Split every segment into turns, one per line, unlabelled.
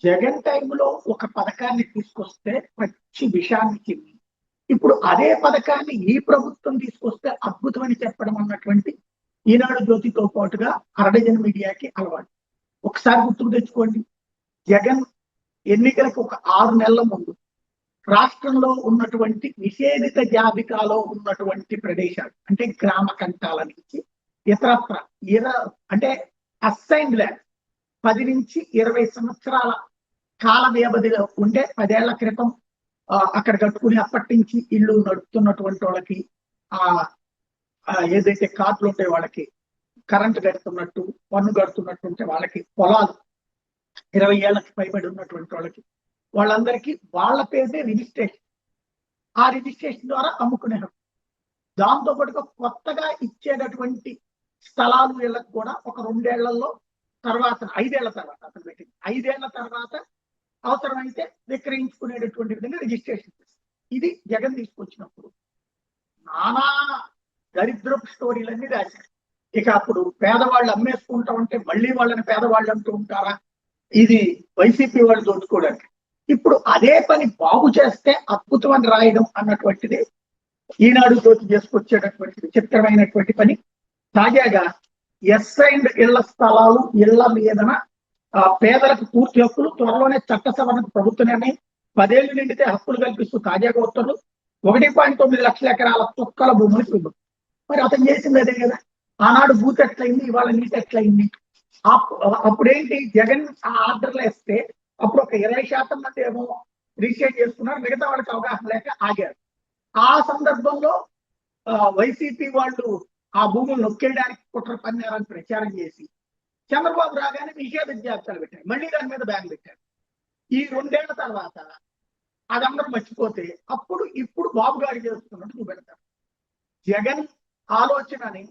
జగన్ టైంలో ఒక పథకాన్ని తీసుకొస్తే పచ్చి విషాన్ని తిని ఇప్పుడు అదే పథకాన్ని ఈ ప్రభుత్వం తీసుకొస్తే అద్భుతమని చెప్పడం అన్నటువంటి ఈనాడు జ్యోతితో పాటుగా అరడజన్ మీడియాకి అలవాటు. ఒకసారి గుర్తుకు తెచ్చుకోండి, జగన్ ఎన్నికలకు ఒక 6 నెలల ముందు రాష్ట్రంలో ఉన్నటువంటి నిషేధిత జాబితాలో ఉన్నటువంటి ప్రదేశాలు అంటే గ్రామ కంటాల నుంచి ఇతరత్ర అంటే అసైన్డ్ ల్యాండ్ 10 నుంచి 20 సంవత్సరాల కాల వ్యవధిలో ఉంటే 10 ఏళ్ల క్రితం అక్కడ కట్టుకుని అప్పటి నుంచి ఇల్లు నడుపుతున్నటువంటి వాళ్ళకి ఏదైతే కార్డులు ఉంటే వాళ్ళకి కరెంటు కడుతున్నట్టు పన్ను కడుతున్నట్టు ఉంటే వాళ్ళకి పొలాలు 20 ఏళ్ళకి పైబడి ఉన్నటువంటి వాళ్ళందరికీ వాళ్ళ పేరునే రిజిస్ట్రేషన్, ఆ రిజిస్ట్రేషన్ ద్వారా అమ్ముకునే హక్కు. దాంతో పాటుగా కొత్తగా ఇచ్చేటటువంటి స్థలాలు వీళ్ళకి కూడా ఒక 2 ఏళ్లలో తర్వాత 5 ఏళ్ల తర్వాత అతను పెట్టింది 5 ఏళ్ల తర్వాత అవసరమైతే విక్రయించుకునేటటువంటి విధంగా రిజిస్ట్రేషన్ చేస్తారు. ఇది జగన్ తీసుకొచ్చినప్పుడు నానా దరిద్రపు స్టోరీలన్నీ రాశారు. ఇక అప్పుడు పేదవాళ్ళు అమ్మేసుకుంటా ఉంటే మళ్ళీ వాళ్ళని పేదవాళ్ళు అంటూ ఉంటారా, ఇది వైసీపీ వాళ్ళు దోచుకోవడానికి. ఇప్పుడు అదే పని బాగు చేస్తే అద్భుతం అని రాయడం అన్నటువంటిది ఈనాడు జ్యోతి చేసుకొచ్చేటటువంటి విచిత్రమైనటువంటి పని. తాజాగా అసైన్డ్ ఇళ్ల స్థలాలు ఇళ్ల మీదన పేదలకు పూర్తి హక్కులు త్వరలోనే చట్ట సవరణకు ప్రభుత్వమే 10 ఏళ్లు నిండితే హక్కులు కల్పిస్తూ తాజాగా ఉత్తర్వులు 1.9 లక్షల ఎకరాల తొక్కల భూములకు ఇవ్వదు. మరి అతను చేసింది అదే కదా. ఆనాడు బూత్ ఎట్లయింది, ఇవాళ నీట్ ఎట్లయింది. అప్పుడేంటి జగన్ ఆ ఆర్డర్లు వేస్తే అప్పుడు ఒక 20% మంది ఏమో రిజిస్ట్రేట్ చేసుకున్నారు, మిగతా వాళ్ళకి అవగాహన లేక ఆగారు. ఆ సందర్భంలో వైసీపీ వాళ్ళు ఆ భూములు నొక్కేయడానికి కుట్ర పన్నారని ప్రచారం చేసి చంద్రబాబు రాగానే నిషేధ జాబితాలు పెట్టారు, మళ్ళీ దాని మీద బ్యాన్ పెట్టారు. ఈ 2 ఏళ్ల తర్వాత అదందరూ మర్చిపోతే ఇప్పుడు బాబు గారు చేస్తున్నట్టు చూపెడతారు. జగన్ ఆలోచనని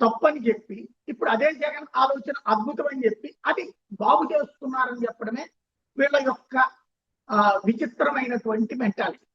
తప్పని చెప్పి ఇప్పుడు అదే జగన్ ఆలోచన అద్భుతం అని చెప్పి అది బాగు చేస్తున్నారని చెప్పడమే వీళ్ళ యొక్క విచిత్రమైనటువంటి మెంటాలిటీ.